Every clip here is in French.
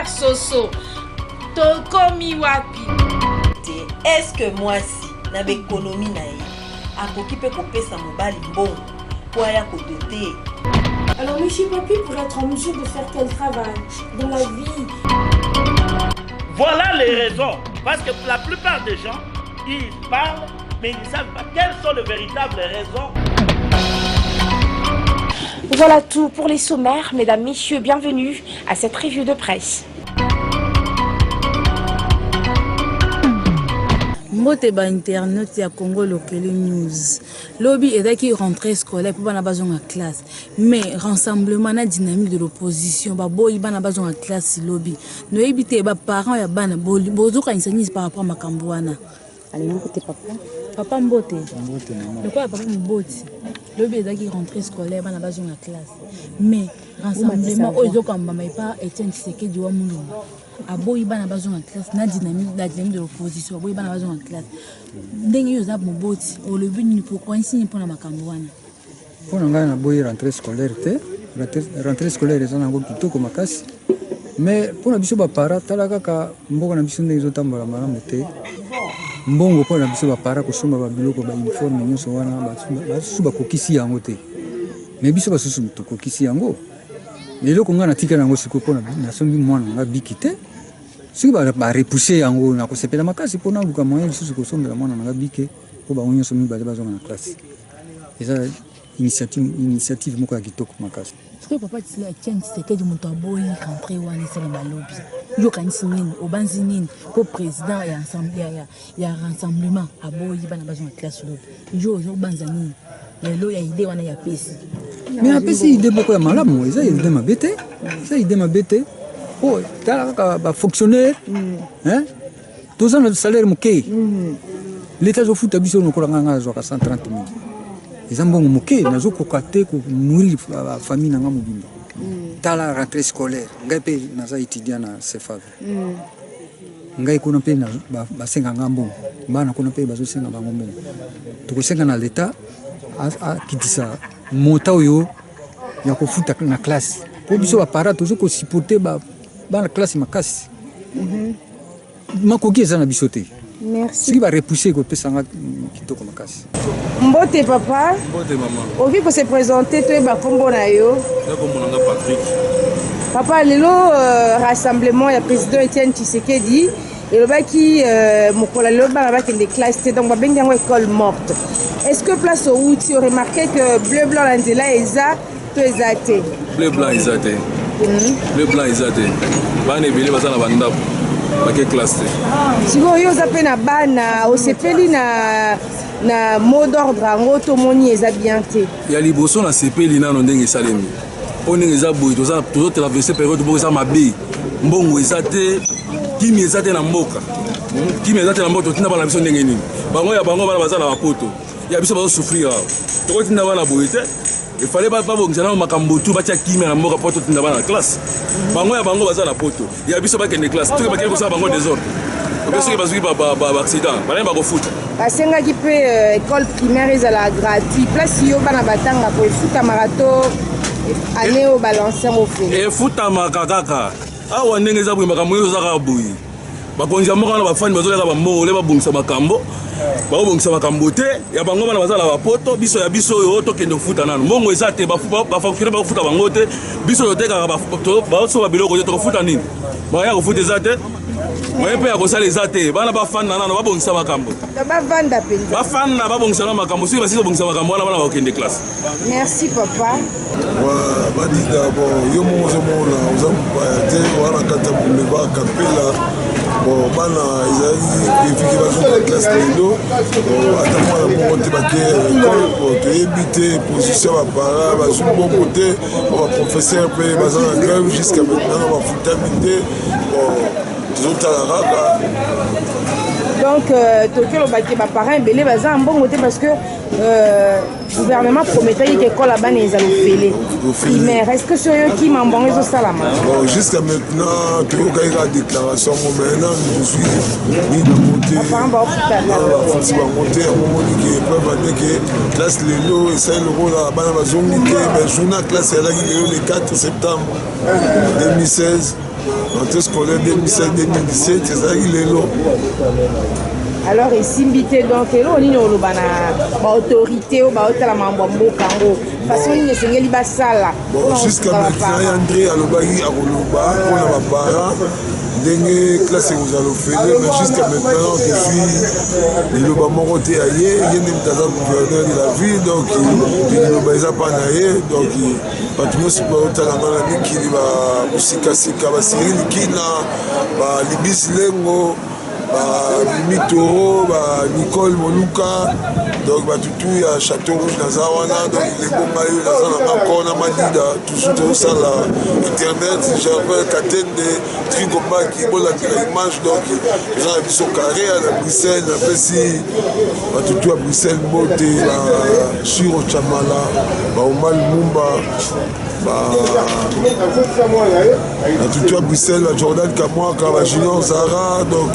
Père Soso, tokomi wapi. Est-ce que moi si na l'économie na ye akoki pe kopesa mobali mbongo pour aya kodoter? Alors monsieur Papi pour être en mesure de faire quel travail dans la vie? Voilà les raisons. Parce que la plupart des gens, ils parlent, mais ils ne savent pas quelles sont les véritables raisons. Voilà tout pour les sommaires. Mesdames, messieurs, bienvenue à cette revue de presse. Mbote ba internet ya Congo Local News. Lobby est qui rentrée scolaire pour bana bazon en classe. Mais rassemblement na dynamique de l'opposition ba boy bana bazon en classe lobby. No ebité ba parents ya bana bozo ka enseigne par rapport à makambo wana. Allez côté papa. Papa Mbote. Mbote maman. Le quoi papa Mbote. Lobby est qui rentrée scolaire bana bazon en classe. Mais rassemblement ozo kamba mai pas Etienne Tshisekedi wa Mulumba. Aboyi bana bazon en classe na dynamique de l'opposition aboyi bana bazon en classe ndenge yo za moboti o le but ni pourquoi insigne pour na makambo wana pour nga na boyi rentrée scolaire eza nango kitoko makasi mais pour na biso ba para tala kaka mboko na biso ndenge ezotambola malamu te mbongo pour na biso ba para kosomba ba biloko ba uniforme nyonso wana basusu bakokisi yango te mais biso basusu tokokisi yango lelo ko nga na tika nango siko pona na sombi mwana nga biki te siko ba repousser yango na ko sepela makasi pona luka moyen lisusu ko sombela mwana nga biki ko ba onyo somi bazo na classe eza initiative moko ya kitoko makasi. Est-ce que papa tila Etienne Tshisekedi muto aboyi rentrer wana sala malobi yo kanisi nini obanzi nini ko président ya ensemble ya rassemblement aboyi bana bazo na classe lobi yo zo banza nini lelo ya idée wana ya pesi. Mais après si idée beaucoup ya malamu eza idée mabete eza idée mabete oh tala ka ba fonctionnaire hein tous ans de salaire moké l'état zo futa biso no ko nga zo ka 130 000 eza mbongo moké nazo ko kate ko nourrir la famille na nga mobimba tala rentrée scolaire ngai pe naza étudiant na CFAV ngai kuna pe na ba senga ngambo bana kuna pe bazo senga bango mbongo to ko senga na l'état a kitisa monta oyo ya kofuta na classe po biso ba para tozo ko supporter ba na classe makasi makoki eza na biso te. Merci. Si va repousser ko pesa nga kitoko makasi. Mbote papa. Mbote maman. Ovi ko se présenter to ba kombo na yo. Ya kombo na Patrick. Papa lelo rassemblement ya président Etienne Tshisekedi et le baki mokola lelo ba kende classe donc ba bengi yango école morte. Est-ce que place au outil remarqué que bleu blanc lanzela eza to ezate? Bleu blanc ezate. Bleu blanc ezate. Bana ebele bazana bandabo. Bake classe te. Siko yo zape na bana osepeli na mot d'ordre ngo to moni eza bien te. Ya liboso na sepeli nano ndenge salemi. Ondenge eza boyi toza traverser période bo eza mabe. Mbongo ezate, kimi ezate na mboka. Kimi ezate na mboka totinda bana biso ndenge nini. Bango ya bango bana bazana bapoto. Ya biso bazo souffrir. Toko tinda bana boyi te. Il fallait pas bongisa na makambo tu batia kimi na mboka poto tinda bana classe. Bango ya bango bazana poto. Ya biso ba kende classe. Tu ba kende ko sa bango désordre. Parce que bazui ba accident. Bana ba ko foot. Basenga ki pe école primaire ezala gratuit. Place yo bana batanga ko futa marathon année au balancer au fait. Et futa makakaka. Awa ndenge za bwi makambo yo za ka bwi. Bakonja moko na bafani bazolela ba moko le babungisa makambo. Babongisa makambo te ya bango bana bazala ba poto biso ya biso yo to kende futa nanu. Mbongo eza te ba facture ba futa bango te. Biso yo te ka ba so ba biloko to futa nini. Ba ya ko futa eza te. Moi pe ya ko sala eza te. Bana ba fana nanu babongisa makambo. Ba vanda penza. Ba fana babongisa na makambo. Si ba si babongisa makambo bana ba kende classe. Merci papa. Ba di d'abord yo mo zo mo la ozamba te wana kata boulevard Capella. Bon, bana ezali efiki bazoka classe lelo ata mwana moko te bake école toyebi te position ya bapara bazwi bongo te baprofesseur mpe baza na grève jusqu'à maintenant bafutami te tozotala kaka donc toki olobaki baparent ebele baza mbongo te parce que gouvernement prometaki ke école abana ezala ofele primaire. Est-ce que sur yo ki mambongo ezosalama? Bon, jusqu'à maintenant toyokaki kaka déclaration mo maintenant je suis mis na mote bafuti bango te yango moniki preuve andeke classe lelo esali lokola bana bazongi te mais journée classe ezalaki lelo le 4 septembre 2016 rentrée scolaire 2016-2017 ezalaki lelo. Alors esimbi te donc elo nini oloba na baautorité oyo baotala mambo ya mboka yango façon nini esengeli basala jusqu'à maintenant André alobaki akoloba mpona baparent ndenge classe ekozala ofele mais jusqu'à maintenant depuis liloba moko te ya ye nde moto aza gouverneur de la ville donc liloba eza mpa na ye donc bato nyonso baotalanga na mikili bakosikasika basirili kina balibisi lengo Mimi Toro, Nicole Moluka, donc tout ya Château Rouge naza wana donc les bomba yo naza na makona madida toujours ça la internet j'avais Katende Trigoma qui bola la image donc j'ai biso carré à Bruxelles pesi tout à Bruxelles Moté la Chiro Chamala ba Omal Mumba tout à Bruxelles Jordan Kamwaka ba Junior Zara donc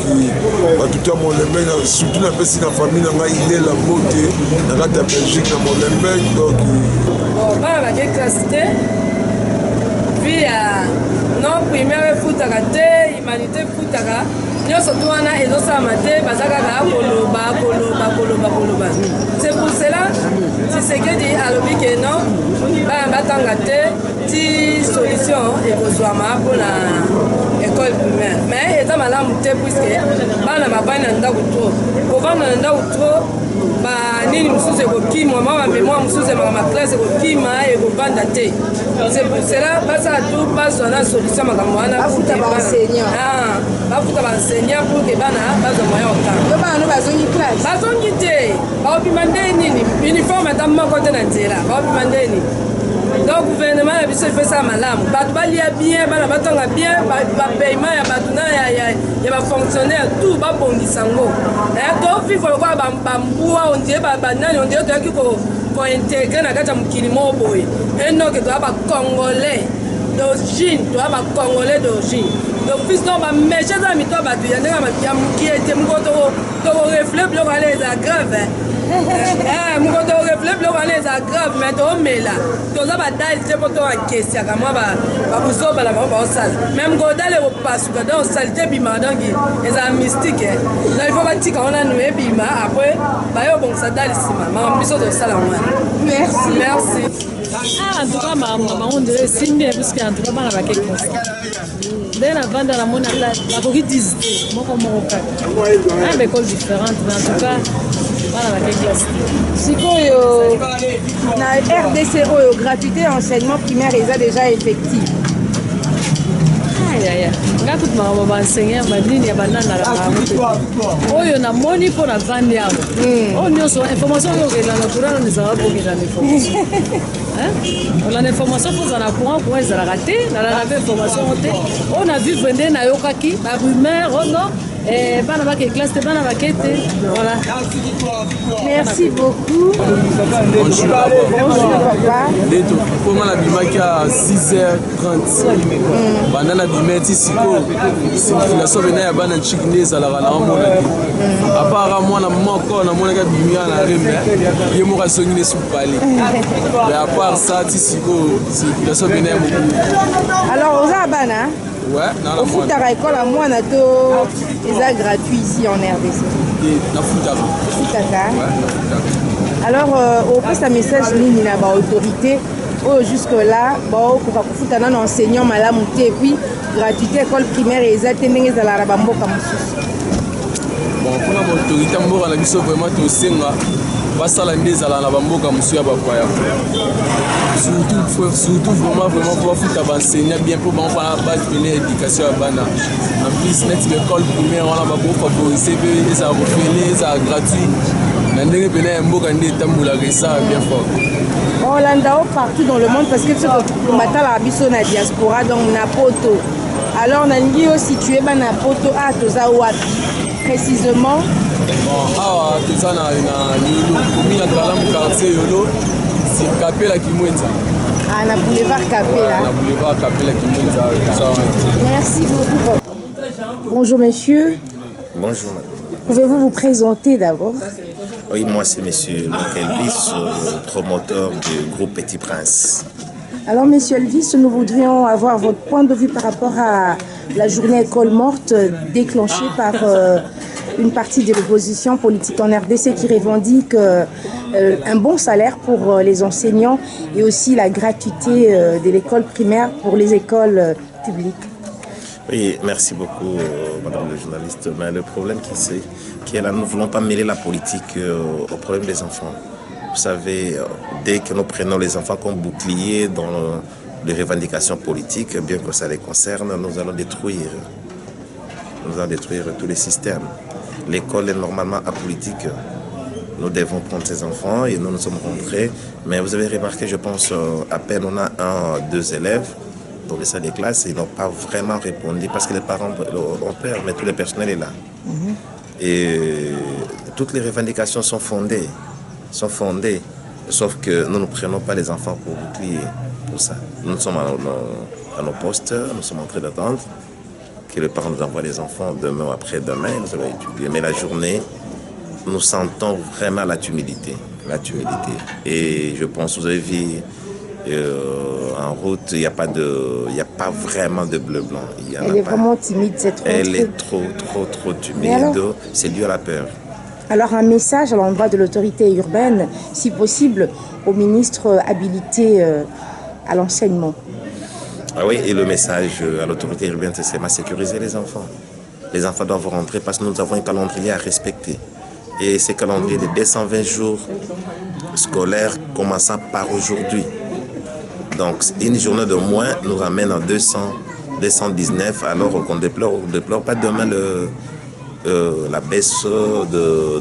tout à mon lembe surtout na pesi na famille na ngai il est la beauté na la Belgique na mon lembe donc bana bake classe te puis non primaire efutaka te humanité efutaka nyonso tu wana ezosalama te baza kaka koloba c'est pour cela Tshisekedi alobi ke non bana batanga te ti solution ekozwama mpona école primaire mais eza malamu te puiske bana bavandi na ndako tro kovanda na ndako tro banini mosusu ekokima mwa bamemoire mosusu emaka maklasse ekokima ekovanda te c'est pour cela basala tu bazwa na solution makambo wana bafuta baenseignant pour ke bana bazwa moyen otanga bazongi te baobima nde nini uniforme ata moko te na nzela baobima nde nini donc gouvernement ya biso efesa malamu bato balia bien bana batonga bien bapaiement ya bato na ya bafonctionnaire tout babongisa ngo tofifo lokola bambua ondie banani ondie toyaki kointegre na kati ya mokili moko boye enoke toya bacongolais d'origine toya bacongolais d'origine donc fils no bameche eza mito ya bato ya ndenge ya mokie te moko tokorefle biloko wana eza grave moko torefle biloko wana eza grave mais toomela toza badali te mpo toakesiaka mwa bakuzobala bango baosala même kodala ekopasuka donc salite ebimaka donc eza mystique donc ifo batika wana nu ebima après bayobongisa dali nsima makambo biso tosala wana merci en tout cas maman dirait esimbi puisque en tout cas bana bake classe nde navanda namona bakoki disite moko kaka baekole différente mais en tout cas bana bake classe sikoyo na RDC oyo gratuité enseignement primaire eza déjà effective nga kutu makambo baenseignant banini ya bananaka bango oyo namoni mpo na vandi awa oyo nyonso information oyo okelanga courant ezalaka bokelana information olanda information mpo ozala courant courant ezalaka te nalanda mpe information te oyo na vivre nde nayokaki barumeur ono bana bake classe te bana bake te voilà merci beaucoup bonjour papa ndeto mponga nabimaki à 6h30 banda nabima ti sikoyo circulation pena ya bana ntshiki nde ezalaka na omona te apara mwana moko namonaki abimia na rembe ye moko asongi nde supale mais à part ça ti sikoyo circulation pena ya mokulu alors oza bana ofutaka ekole ya mwana to eza gratuit ici en RDC nafutaka alors opesa message nini na baautorité oyo jusque là baokoka kofuta nano enseignant malamu te puis gratuité école primaire eza te ndenge ezalaka na bamboka mosusu mpona baautorité mboka na biso vraiment tosenga basala nde ezala na bamboka mosusu ya bapaya surtout vraiment po bafuta baenseignant bien mpo bango mpona base pene éducation ya bana en plus neti l'école primaire wana bakofavorise mpe ezala kofele ezala gratuit na ndenge pene ya mboka nde etambolaka esala bien fort olanda o partout dans le monde parce que biso batalaka biso na diaspora donc na poto alors nalingi yo situe bana poto toza wapi précisément awa toza na yolo komi na kalamu quartier yolo sur Kapela Kimwenza na boulevard Kapela na boulevard Kapela Kimwenza. Merci beaucoup. Bonjour messieurs. Bonjour. Pouvez-vous vous présenter d'abord? Oui, moi c'est monsieur Luc Elvis, promoteur du groupe Petit Prince. Alors, Monsieur Elvis, nous voudrions avoir votre point de vue par rapport à la journée école morte déclenchée par une partie de l'opposition politique en RDC qui revendique un bon salaire pour les enseignants et aussi la gratuité de l'école primaire pour les écoles publiques. Oui, merci beaucoup, madame le journaliste. Mais le problème qui est là, nous ne voulons pas mêler la politique au problème des enfants. Vous savez, dès que nous prenons les enfants comme bouclier dans les revendications politiques, bien que ça les concerne, nous allons détruire tous les systèmes. L'école est normalement apolitique. Nous devons prendre ces enfants et nous nous sommes rentrés. Mais vous avez remarqué, je pense, à peine on a 2 élèves dans les salles de classe, ils n'ont pas vraiment répondu parce que les parents ont peur, mais tout le personnel est là. Et toutes les revendications sont fondées, sauf que nous ne prenons pas les enfants pour bouclier pour ça. Nous sommes à nos postes, nous sommes en train d'attendre que les parents nous envoient les enfants demain ou après-demain, nous allons étudier. Mais la journée, nous sentons vraiment la timidité. Et je pense, vous avez vu, en route, il n'y a pas vraiment de bleu-blanc. Elle est vraiment timide, cette rentrée. Elle est trop timide. C'est dû à la peur. Alors, un message à l'endroit de l'autorité urbaine, si possible, au ministre habilité à l'enseignement. Ah oui, et le message à l'autorité urbaine, c'est de sécuriser les enfants. Les enfants doivent rentrer parce que nous avons un calendrier à respecter. Et ce calendrier de 220 jours scolaires commençant par aujourd'hui. Donc, une journée de moins nous ramène à 219, alors qu'on ne déplore pas demain la baisse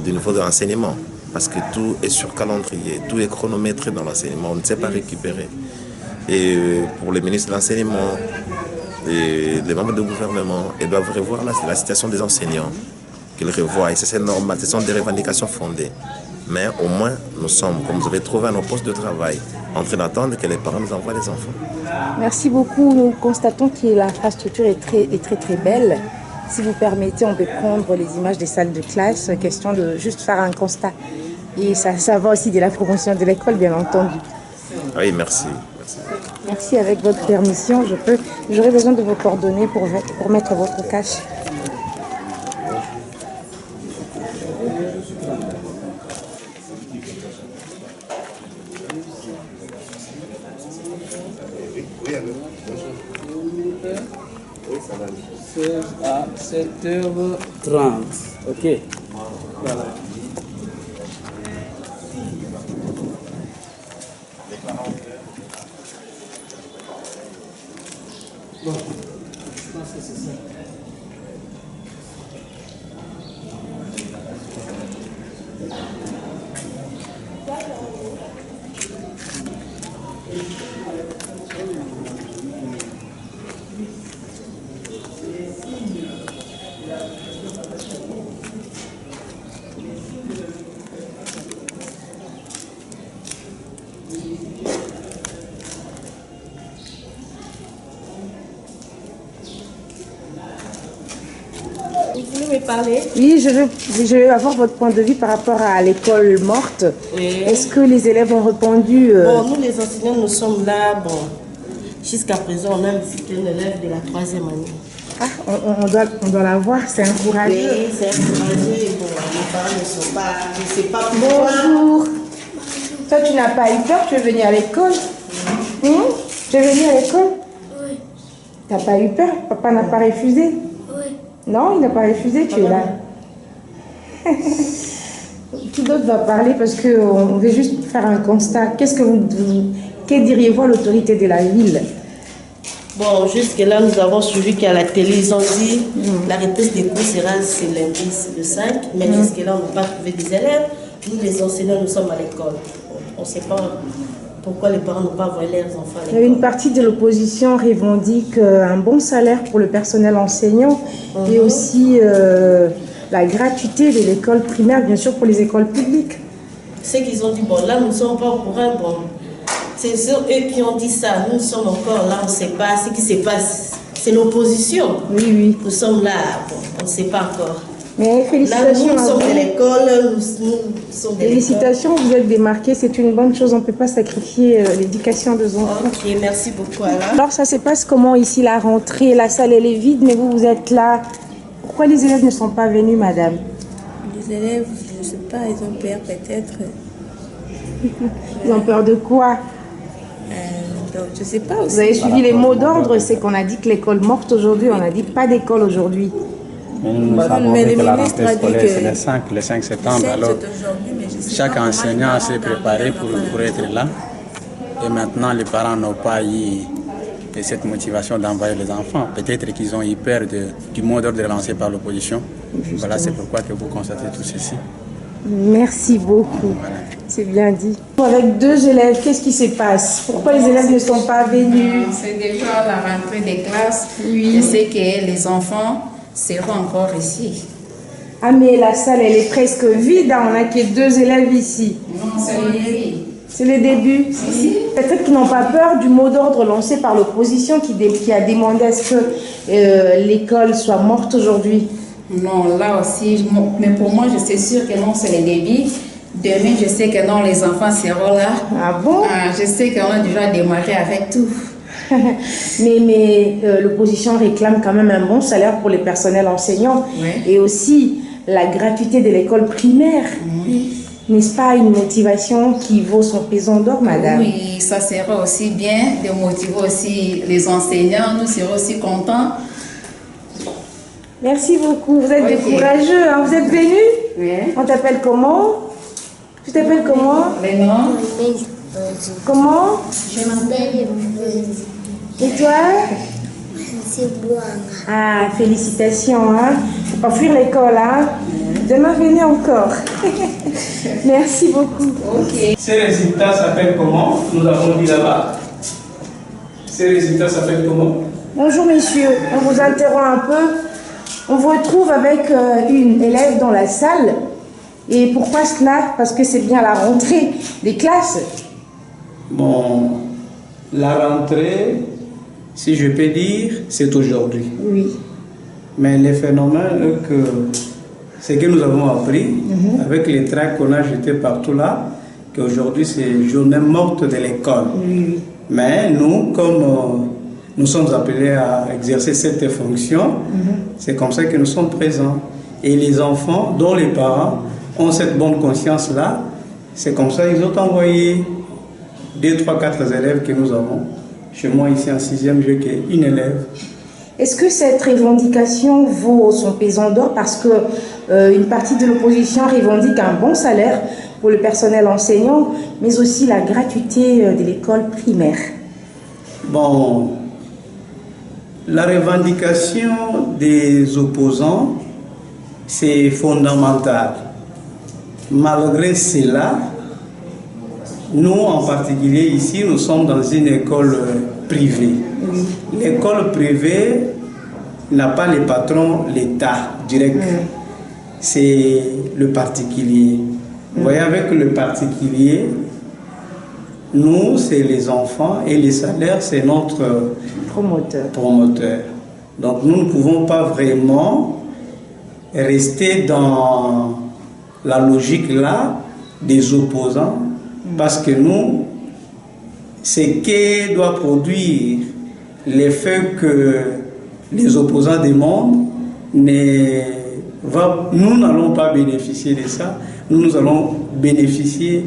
du niveau de l'enseignement. Parce que tout est sur calendrier, tout est chronométré dans l'enseignement, on ne sait pas récupérer. Et pour les ministres de l'enseignement et les membres du gouvernement, ils doivent revoir la situation des enseignants, qu'ils revoient. Et c'est normal, ce sont des revendications fondées. Mais au moins, nous sommes, comme vous avez trouvé à nos postes de travail, en train d'attendre que les parents nous envoient les enfants. Merci beaucoup. Nous constatons que l'infrastructure est très belle. Si vous permettez, on peut prendre les images des salles de classe, question de juste faire un constat. Et ça va aussi de la promotion de l'école, bien entendu. Oui, merci. Merci. Avec votre permission, j'aurai besoin de vos coordonnées pour mettre votre cache. À 7h30. Ok. Voilà. Bon, je pense que c'est ça. Parler. Oui, je vais avoir votre point de vue par rapport à l'école morte. Oui. Est-ce que les élèves ont répondu Bon, nous les enseignants, nous sommes là. Bon, jusqu'à présent, on a visité un élève de la 3e année. Ah, on doit la voir, c'est encourageant. Oui, c'est encourageant. Bon, les parents ne sont pas, je ne sais pas pourquoi. Bonjour. Toi, tu n'as pas eu peur, tu es venu à l'école? Tu es venu à l'école? Oui. Tu n'as pas eu peur? Papa n'a pas refusé? Non, il n'a pas refusé, tu es là. Qui d'autre va parler parce qu'on veut juste faire un constat. Que diriez-vous à l'autorité de la ville? Bon, jusque-là, nous avons suivi qu'à la télé, ils ont dit la reprise des cours sera ce lundi, le 5, mais jusque-là, on n'a pas trouvé des élèves. Nous, les enseignants, nous sommes à l'école. On ne sait pas pourquoi les parents n'ont pas envoyé leurs enfants à l'école. Une partie de l'opposition revendique un bon salaire pour le personnel enseignant et aussi la gratuité de l'école primaire, bien sûr, pour les écoles publiques. C'est qu'ils ont dit, bon, là, nous ne sommes pas au courant, bon, c'est eux qui ont dit ça. Nous sommes encore là, on ne sait pas ce qui se passe. C'est l'opposition. Oui. Nous sommes là, bon, on ne sait pas encore. Mais félicitations. Là, nous sommes de l'école, nous sommes de l'école. Félicitations, vous êtes démarqués, c'est une bonne chose. On ne peut pas sacrifier l'éducation des enfants. Ok, merci beaucoup Alain. Alors ça se passe comment ici la rentrée? La salle elle est vide, mais vous êtes là. Pourquoi les élèves ne sont pas venus, madame? Les élèves, je ne sais pas, ils ont peur peut-être. Ils ont peur de quoi? Donc, je ne sais pas aussi. Vous avez suivi les mots d'ordre, c'est qu'on a dit que l'école morte aujourd'hui, on a dit pas d'école aujourd'hui. Nous savons que la rentrée scolaire, c'est le 5 septembre. Alors, chaque enseignant s'est préparé pour être là. Et maintenant, les parents n'ont pas eu cette motivation d'envoyer les enfants. Peut-être qu'ils ont eu peur du mot d'ordre lancé par l'opposition. Voilà, c'est pourquoi que vous constatez tout ceci. Merci beaucoup. Voilà. C'est bien dit. Avec 2 élèves, qu'est-ce qui se passe? Pourquoi les élèves ne sont pas venus? C'est déjà la rentrée des classes. Oui. Je sais que les enfants seront encore ici. Ah mais la salle elle est presque vide, hein. On n'a que 2 élèves ici. Non, c'est le début. C'est le début. Si. Peut-être qu'ils n'ont pas peur du mot d'ordre lancé par l'opposition qui a demandé à ce que l'école soit morte aujourd'hui. Non, là aussi, mais pour moi je suis sûre que non, c'est le début. Demain, je sais que non, les enfants seront là. Ah bon? Je sais qu'on a déjà démarré avec tout. mais l'opposition réclame quand même un bon salaire pour les personnels enseignants, oui. Et aussi la gratuité de l'école primaire. Oui. N'est-ce pas une motivation qui vaut son pesant d'or, madame? Oui, ça sera aussi bien de motiver aussi les enseignants. Nous serons aussi contents. Merci beaucoup. Vous êtes des courageux, hein? Vous êtes venus? Oui. On t'appelle comment? Tu t'appelles comment? Les noms? Comment? Je m'appelle. Et toi? C'est Boanga. Ah, félicitations, hein? Faut pas fuir l'école, hein? Demain, venez encore. Merci beaucoup. Ok. Ces résultats s'appellent comment? Nous avons dit là-bas. Ces résultats s'appellent comment? Bonjour, messieurs. On vous interrompt un peu. On vous retrouve avec une élève dans la salle. Et pourquoi cela? Parce que c'est bien la rentrée des classes. Bon, la rentrée, si je peux dire, c'est aujourd'hui. Oui. Mais le phénomène est que ce que nous avons appris, avec les tracts qu'on a jetés partout là, qu'aujourd'hui c'est journée morte de l'école. Oui. Mais nous, comme nous sommes appelés à exercer cette fonction, c'est comme ça que nous sommes présents. Et les enfants, dont les parents ont cette bonne conscience-là, c'est comme ça qu'ils ont envoyé 2, 3, 4 élèves que nous avons. Chez moi, ici en 6e, je n'ai qu'une élève. Est-ce que cette revendication vaut son pesant d'or parce que une partie de l'opposition revendique un bon salaire pour le personnel enseignant, mais aussi la gratuité de l'école primaire? Bon, la revendication des opposants, c'est fondamental. Malgré cela, nous en particulier ici, nous sommes dans une école privée. L'école privée n'a pas les patrons, l'État direct. C'est le particulier. Vous voyez, avec le particulier, nous, c'est les enfants et les salaires, c'est notre promoteur. Donc nous ne pouvons pas vraiment rester dans la logique là des opposants parce que nous, ce qui doit produire l'effet que les opposants demandent, nous n'allons pas bénéficier de ça, nous allons bénéficier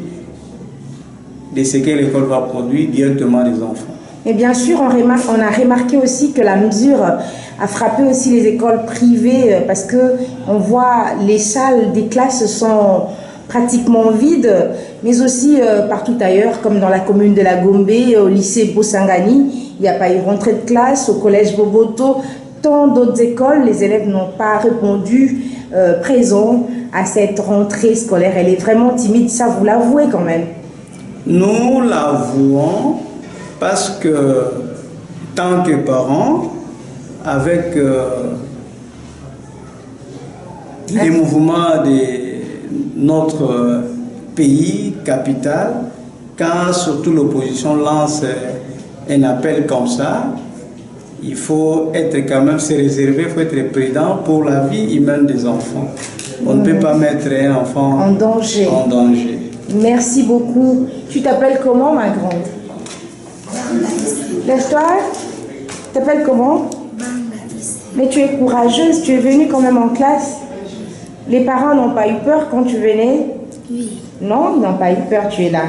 de ce que l'école va produire directement des enfants. Et bien sûr, on a remarqué aussi que la mesure a frappé aussi les écoles privées parce qu'on voit les salles des classes sont pratiquement vides, mais aussi partout ailleurs, comme dans la commune de la Gombe, au lycée Bosangani, il n'y a pas eu rentrée de classe, au collège Boboto, tant d'autres écoles, les élèves n'ont pas répondu présent à cette rentrée scolaire. Elle est vraiment timide, ça vous l'avouez quand même. Nous l'avouons parce que, tant que parents, avec les mouvements de notre pays, capitale, quand surtout l'opposition lance un appel comme ça, il faut être quand même se réserver, il faut être prudent pour la vie humaine des enfants. On ne peut pas mettre un enfant en danger. Merci beaucoup. Tu t'appelles comment, ma grande? Lève-toi. Tu t'appelles comment? Mais tu es courageuse, tu es venue quand même en classe. Les parents n'ont pas eu peur quand tu venais? Oui. Non, ils n'ont pas eu peur, tu es là.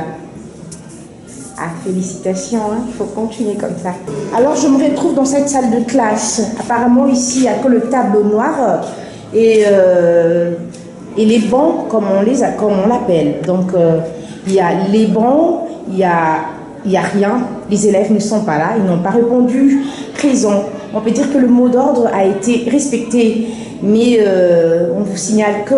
Ah, félicitations, hein. Il faut continuer comme ça. Alors, je me retrouve dans cette salle de classe. Apparemment, ici, il n'y a que le tableau noir et les bancs, comme on l'appelle. Donc, il y a les bancs, il y a rien. Les élèves ne sont pas là, ils n'ont pas répondu présent. On peut dire que le mot d'ordre a été respecté, mais on vous signale que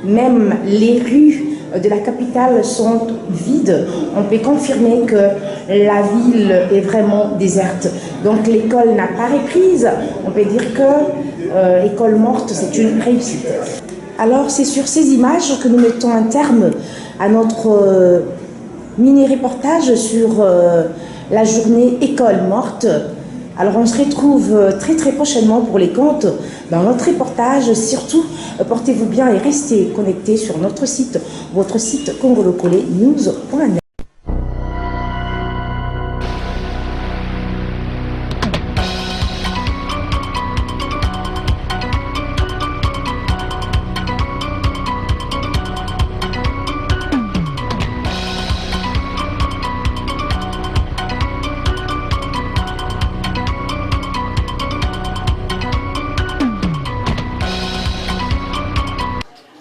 même les rues de la capitale sont vides. On peut confirmer que la ville est vraiment déserte. Donc l'école n'a pas reprise. On peut dire que école morte, c'est une réussite. Alors c'est sur ces images que nous mettons un terme à notre mini-reportage sur la journée école morte. Alors on se retrouve très très prochainement pour les contes dans notre reportage. Surtout, portez-vous bien et restez connectés sur notre site, votre site congolocolénews.net.